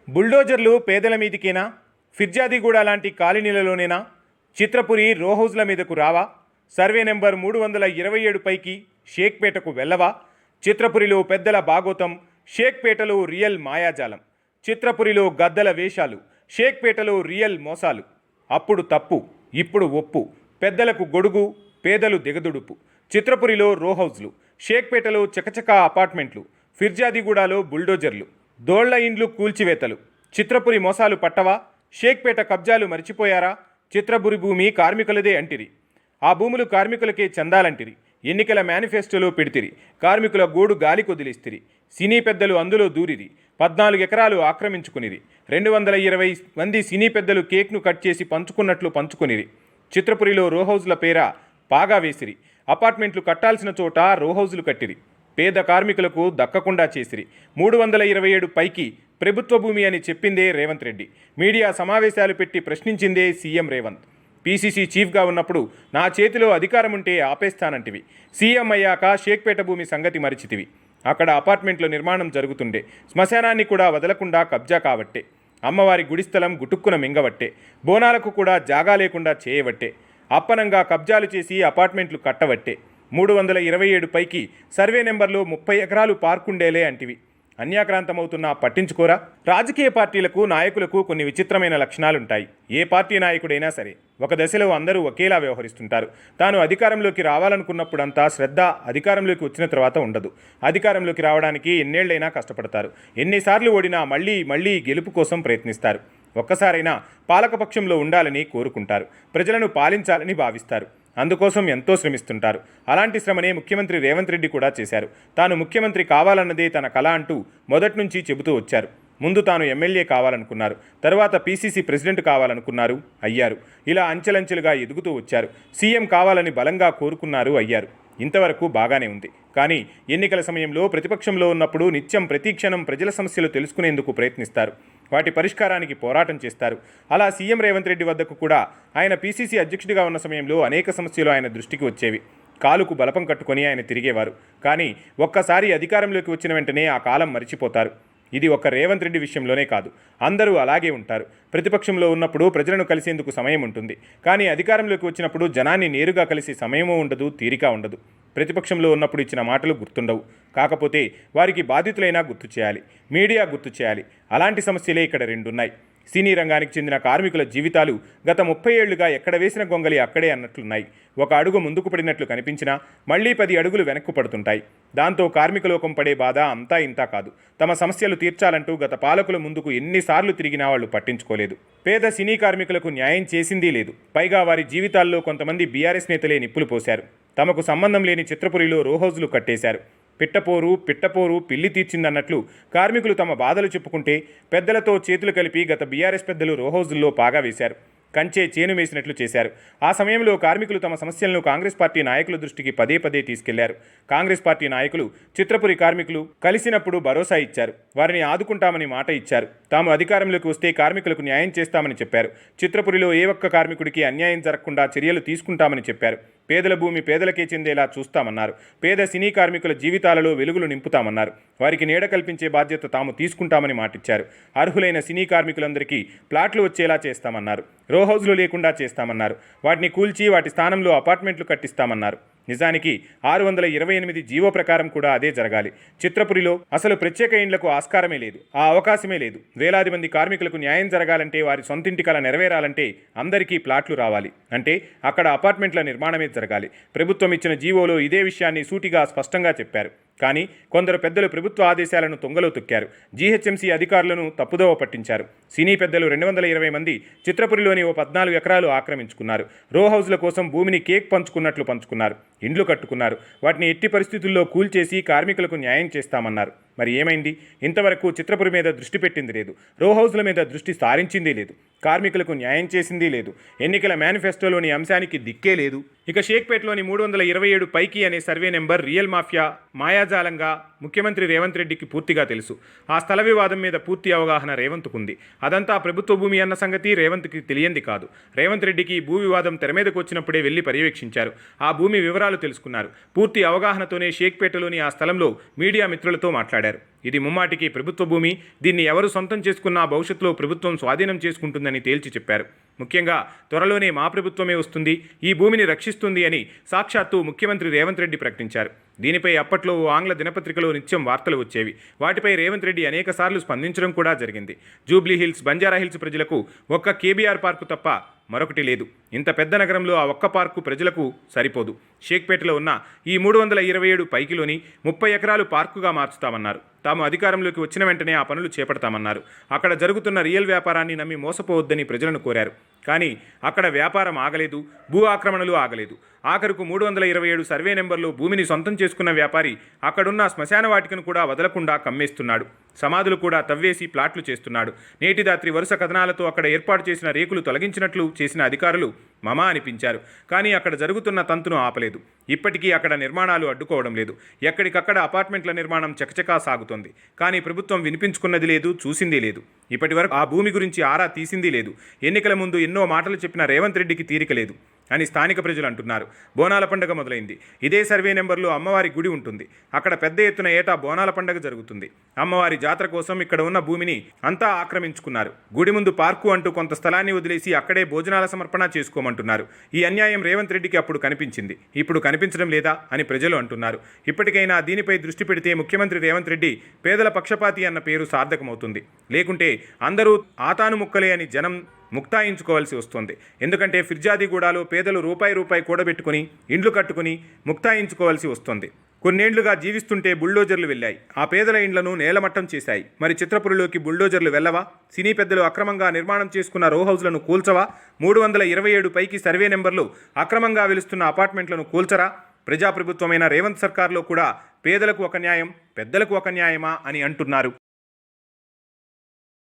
బుల్డోజర్లు పేదల మీదికేనా? ఫిర్జాదిగూడ లాంటి కాలనీలలోనేనా? చిత్రపురి రో హౌస్ల మీదకు రావా? సర్వే నెంబర్ 327 పైకి షేక్పేటకు వెళ్ళవా? చిత్రపురిలో పెద్దల బాగోతం, షేక్పేటలో రియల్ మాయాజాలం. చిత్రపురిలో గద్దల వేషాలు, షేక్పేటలో రియల్ మోసాలు. అప్పుడు తప్పు, ఇప్పుడు ఒప్పు. పెద్దలకు గొడుగు, పేదలు దిగదుడుపు. చిత్రపురిలో రో హౌస్లు, షేక్పేటలో చకచకా అపార్ట్మెంట్లు, ఫిర్జాదిగూడలో బుల్డోజర్లు, దోళ్ల ఇండ్లు కూల్చివేతలు. చిత్రపురి మోసాలు పట్టవా? షేక్పేట కబ్జాలు మరిచిపోయారా? చిత్రపురి భూమి కార్మికులదే అంటిరి. ఆ భూములు కార్మికులకే చందాలంటిరి. ఎన్నికల మేనిఫెస్టోలో పెడితిరి. కార్మికుల గోడు గాలి కొదిలిస్తిరి. సినీ పెద్దలు అందులో దూరిరి. 14 ఎకరాలు ఆక్రమించుకునిరి. 220 మంది సినీ పెద్దలు కేక్ను కట్ చేసి పంచుకున్నట్లు పంచుకునిరి. చిత్రపురిలో రో హౌస్ల పేర పాగా వేసిరి. అపార్ట్మెంట్లు కట్టాల్సిన చోట రో హౌజులు కట్టిరి. పేద కార్మికులకు దక్కకుండా చేసిరి. 327 పైకి ప్రభుత్వ భూమి అని చెప్పిందే రేవంత్ రెడ్డి. మీడియా సమావేశాలు పెట్టి ప్రశ్నించిందే సీఎం రేవంత్. పీసీసీ చీఫ్గా ఉన్నప్పుడు నా చేతిలో అధికారం ఉంటే ఆపేస్తానంటివి. సీఎం అయ్యాక షేక్పేట భూమి సంగతి మరిచితివి. అక్కడ అపార్ట్మెంట్ల నిర్మాణం జరుగుతుండే. శ్మశానాన్ని కూడా వదలకుండా కబ్జా కావట్టే. అమ్మవారి గుడిస్థలం గుటుక్కున మింగవట్టే. బోనాలకు కూడా జాగా లేకుండా చేయవట్టే. అప్పనంగా కబ్జాలు చేసి అపార్ట్మెంట్లు కట్టవట్టే. 327 పైకి సర్వే నెంబర్లో 30 ఎకరాలు పార్కుండేలే అంటివి. అన్యాక్రాంతమవుతున్నా పట్టించుకోరా? రాజకీయ పార్టీలకు, నాయకులకు కొన్ని విచిత్రమైన లక్షణాలుంటాయి. ఏ పార్టీ నాయకుడైనా సరే ఒక దశలో అందరూ ఒకేలా వ్యవహరిస్తుంటారు. తాను అధికారంలోకి రావాలనుకున్నప్పుడంతా శ్రద్ధ అధికారంలోకి వచ్చిన తర్వాత ఉండదు. అధికారంలోకి రావడానికి ఎన్నేళ్లైనా కష్టపడతారు. ఎన్నిసార్లు ఓడినా మళ్ళీ మళ్ళీ గెలుపు కోసం ప్రయత్నిస్తారు. ఒక్కసారైనా పాలకపక్షంలో ఉండాలని కోరుకుంటారు. ప్రజలను పాలించాలని భావిస్తారు. అందుకోసం ఎంతో శ్రమిస్తుంటారు. అలాంటి శ్రమనే ముఖ్యమంత్రి రేవంత్ రెడ్డి కూడా చేశారు. తాను ముఖ్యమంత్రి కావాలన్నదే తన కల అంటూ మొదటి నుంచి చెబుతూ వచ్చారు. ముందు తాను ఎమ్మెల్యే కావాలనుకున్నారు. తర్వాత పీసీసీ ప్రెసిడెంట్ కావాలనుకున్నారు, అయ్యారు. ఇలా అంచెలంచెలుగా ఎదుగుతూ వచ్చారు. సీఎం కావాలని బలంగా కోరుకున్నారు, అయ్యారు. ఇంతవరకు బాగానే ఉంది. కానీ ఎన్నికల సమయంలో ప్రతిపక్షంలో ఉన్నప్పుడు నిత్యం ప్రతిక్షణం ప్రజల సమస్యలు తెలుసుకునేందుకు ప్రయత్నిస్తారు. వాటి పరిష్కారానికి పోరాటం చేస్తారు. అలా సీఎం రేవంత్ రెడ్డి వద్దకు కూడా ఆయన పీసీసీ అధ్యక్షుడిగా ఉన్న సమయంలో అనేక సమస్యలు ఆయన దృష్టికి వచ్చేవి. కాలుకు బలపం కట్టుకొని ఆయన తిరిగేవారు. కానీ ఒక్కసారి అధికారంలోకి వచ్చిన వెంటనే ఆ కాలం మరిచిపోతారు. ఇది ఒక్క రేవంత్ రెడ్డి విషయంలోనే కాదు, అందరూ అలాగే ఉంటారు. ప్రతిపక్షంలో ఉన్నప్పుడు ప్రజలను కలిసేందుకు సమయం ఉంటుంది. కానీ అధికారంలోకి వచ్చినప్పుడు జనాన్ని నేరుగా కలిసే సమయమూ ఉండదు, తీరిక ఉండదు. ప్రతిపక్షంలో ఉన్నప్పుడు ఇచ్చిన మాటలు గుర్తుండవు. కాకపోతే వారికి బాధితులైనా గుర్తు చేయాలి, మీడియా గుర్తు చేయాలి. అలాంటి సమస్యలే ఇక్కడ రెండున్నాయి. సినీ రంగానికి చెందిన కార్మికుల జీవితాలు గత 30 ఏళ్లుగా ఎక్కడ వేసిన గొంగలి అక్కడే అన్నట్లున్నాయి. ఒక అడుగు ముందుకు పడినట్లు కనిపించినా మళ్లీ 10 అడుగులు వెనక్కు పడుతుంటాయి. దాంతో కార్మికులోకం పడే బాధ అంతా ఇంతా కాదు. తమ సమస్యలు తీర్చాలంటూ గత పాలకుల ముందుకు ఎన్నిసార్లు తిరిగినా వాళ్లు పట్టించుకోలేదు. పేద సినీ కార్మికులకు న్యాయం చేసిందీ లేదు. పైగా వారి జీవితాల్లో కొంతమంది బీఆర్ఎస్ నేతలే నిప్పులు పోశారు. తమకు సంబంధం లేని చిత్రపురిలో రో హౌజులు కట్టేశారు. పిట్టపోరు పిల్లి తీర్చిందన్నట్లు కార్మికులు తమ బాధలు చెప్పుకుంటే పెద్దలతో చేతులు కలిపి గత బీఆర్ఎస్ పెద్దలు రో హౌజుల్లో పాగా వేశారు. కంచే చేను వేసినట్లు చేశారు. ఆ సమయంలో కార్మికులు తమ సమస్యలను కాంగ్రెస్ పార్టీ నాయకుల దృష్టికి పదే పదే తీసుకెళ్లారు. కాంగ్రెస్ పార్టీ నాయకులు చిత్రపురి కార్మికులు కలిసినప్పుడు భరోసా ఇచ్చారు. వారిని ఆదుకుంటామని మాట ఇచ్చారు. తాము అధికారంలోకి వస్తే కార్మికులకు న్యాయం చేస్తామని చెప్పారు. చిత్రపురిలో ఏ ఒక్క కార్మికుడికి అన్యాయం జరగకుండా చర్యలు తీసుకుంటామని చెప్పారు. పేదల భూమి పేదలకే చెందేలా చూస్తామన్నారు. పేద సినీ కార్మికుల జీవితాలలో వెలుగులు నింపుతామన్నారు. వారికి నీడ కల్పించే బాధ్యత తాము తీసుకుంటామని మాటిచ్చారు. అర్హులైన సినీ కార్మికులందరికీ ప్లాట్లు వచ్చేలా చేస్తామన్నారు. రో హౌజులు లేకుండా చేస్తామన్నారు. వాటిని కూల్చి వాటి స్థానంలో అపార్ట్మెంట్లు కట్టిస్తామన్నారు. నిజానికి 628 జీవో ప్రకారం కూడా అదే జరగాలి. చిత్రపురిలో అసలు ప్రత్యేక ఇండ్లకు ఆస్కారమే లేదు, ఆ అవకాశమే లేదు. వేలాది మంది కార్మికులకు న్యాయం జరగాలంటే, వారి సొంతింటి కల నెరవేరాలంటే అందరికీ ప్లాట్లు రావాలి. అంటే అక్కడ అపార్ట్మెంట్ల నిర్మాణమే జరగాలి. ప్రభుత్వం ఇచ్చిన జీవోలో ఇదే విషయాన్ని సూటిగా స్పష్టంగా చెప్పారు. కానీ కొందరు పెద్దలు ప్రభుత్వ ఆదేశాలను తొంగలో తొక్కారు. జీహెచ్ఎంసీ అధికారులను తప్పుదోవ పట్టించారు. సినీ పెద్దలు 220 మంది చిత్రపురిలోని ఓ 14 ఎకరాలు ఆక్రమించుకున్నారు. రో హౌజ్ల కోసం భూమిని కేక్ పంచుకున్నట్లు పంచుకున్నారు. ఇండ్లు కట్టుకున్నారు. వాటిని ఎట్టి పరిస్థితుల్లో కూల్చేసి కార్మికులకు న్యాయం చేస్తామన్నారు. మరి ఏమైంది? ఇంతవరకు చిత్రపురి మీద దృష్టి పెట్టింది లేదు. రో హౌజ్ల మీద దృష్టి సారించింది లేదు. కార్మికులకు న్యాయం చేసింది లేదు. ఎన్నికల మేనిఫెస్టోలోని అంశానికి దిక్కే లేదు. ఇక షేక్పేటలోని 327 పైకి అనే సర్వే నెంబర్ రియల్ మాఫియా మాయాజాలంగా ముఖ్యమంత్రి రేవంత్ రెడ్డికి పూర్తిగా తెలుసు. ఆ స్థల వివాదం మీద పూర్తి అవగాహన రేవంత్కుంది. అదంతా ప్రభుత్వ భూమి అన్న సంగతి రేవంత్కి తెలియంది కాదు. రేవంత్ రెడ్డికి భూ వివాదం తెర మీదకు వచ్చినప్పుడే వెళ్లి పర్యవేక్షించారు. ఆ భూమి వివరాలు తెలుసుకున్నారు. పూర్తి అవగాహనతోనే షేక్పేటలోని ఆ స్థలంలో మీడియా మిత్రులతో మాట్లాడారు. మాట్లాడారు. ఇది ముమ్మాటికి ప్రభుత్వ భూమి, దీన్ని ఎవరు సొంతం చేసుకున్నా భవిష్యత్తులో ప్రభుత్వం స్వాధీనం చేసుకుంటుందని తేల్చి చెప్పారు. ముఖ్యంగా త్వరలోనే మా ప్రభుత్వమే వస్తుంది, ఈ భూమిని రక్షిస్తుంది అని సాక్షాత్తు ముఖ్యమంత్రి రేవంత్ రెడ్డి ప్రకటించారు. దీనిపై అప్పట్లో ఆంగ్ల దినపత్రికలో నిత్యం వార్తలు వచ్చేవి. వాటిపై రేవంత్ రెడ్డి అనేకసార్లు స్పందించడం కూడా జరిగింది. జూబ్లీ హిల్స్, బంజారా హిల్స్ ప్రజలకు ఒక్క కేబీఆర్ పార్కు తప్ప మరొకటి లేదు. ఇంత పెద్ద నగరంలో ఆ ఒక్క పార్కు ప్రజలకు సరిపోదు. షేక్పేటలో ఉన్న ఈ 327 పైకిలోని 30 ఎకరాలు పార్కుగా మార్చుతామన్నారు. తాము అధికారంలోకి వచ్చిన వెంటనే ఆ పనులు చేపడతామన్నారు. అక్కడ జరుగుతున్న రియల్ వ్యాపారాన్ని నమ్మి మోసపోవద్దని ప్రజలను కోరారు. కానీ అక్కడ వ్యాపారం ఆగలేదు, భూ ఆక్రమణలు ఆగలేదు. ఆఖరుకు 327 సర్వే నెంబర్లో భూమిని సొంతం చేసుకున్న వ్యాపారి అక్కడున్న శ్మశాన వాటికను కూడా వదలకుండా కమ్మేస్తున్నాడు. సమాధులు కూడా తవ్వేసి ప్లాట్లు చేస్తున్నాడు. నేటి రాత్రి వరుస కథనాలతో అక్కడ ఏర్పాటు చేసిన రేకులు తొలగించినట్లు చేసిన అధికారులు మమా అనిపించారు. కానీ అక్కడ జరుగుతున్న తంతును ఆపలేదు. ఇప్పటికీ అక్కడ నిర్మాణాలు అడ్డుకోవడం లేదు. ఎక్కడికక్కడ అపార్ట్మెంట్ల నిర్మాణం చకచకా సాగుతోంది. కానీ ప్రభుత్వం వినిపించుకున్నది లేదు, చూసింది లేదు. ఇప్పటి వరకు ఆ భూమి గురించి ఆరా తీసింది లేదు. ఎన్నికల ముందు ఎన్నో మాటలు చెప్పిన రేవంత్ రెడ్డికి తీరిక లేదు అని స్థానిక ప్రజలు అంటున్నారు. బోనాల పండుగ మొదలైంది. ఇదే సర్వే నెంబర్లో అమ్మవారి గుడి ఉంటుంది. అక్కడ పెద్ద ఎత్తున ఏటా బోనాల పండుగ జరుగుతుంది. అమ్మవారి జాతర కోసం ఇక్కడ ఉన్న భూమిని అంతా ఆక్రమించుకున్నారు. గుడి ముందు పార్కు అంటూ కొంత స్థలాన్ని వదిలేసి అక్కడే భోజనాల సమర్పణ చేసుకోమంటున్నారు. ఈ అన్యాయం రేవంత్ రెడ్డికి అప్పుడు కనిపించింది, ఇప్పుడు కనిపించడం లేదా అని ప్రజలు అంటున్నారు. ఇప్పటికైనా దీనిపై దృష్టి పెడితే ముఖ్యమంత్రి రేవంత్ రెడ్డి పేదల పక్షపాతి అన్న పేరు సార్థకమవుతుంది. లేకుంటే అందరూ ఆతాను ముక్కలే అని జనం ముక్తాయించుకోవాల్సి వస్తుంది. ఎందుకంటే ఫిర్జాదిగూడలో పేదలు రూపాయి కూడబెట్టుకుని ఇండ్లు కట్టుకుని ముక్తాయించుకోవాల్సి వస్తుంది. కొన్నేళ్లుగా జీవిస్తుంటే బుల్డోజర్లు వెళ్ళాయి. ఆ పేదల ఇండ్లను నేలమట్టం చేశాయి. మరి చిత్రపురిలోకి బుల్డోజర్లు వెళ్ళవా? సినీ పెద్దలు అక్రమంగా నిర్మాణం చేసుకున్న రో హౌస్లను కూల్చవా? 327 పైకి సర్వే నెంబర్లు అక్రమంగా వెలుస్తున్న అపార్ట్మెంట్లను కూల్చరా? ప్రజాప్రభుత్వమైన రేవంత్ సర్కార్లో కూడా పేదలకు ఒక న్యాయం, పెద్దలకు ఒక న్యాయమా అని అంటున్నారు.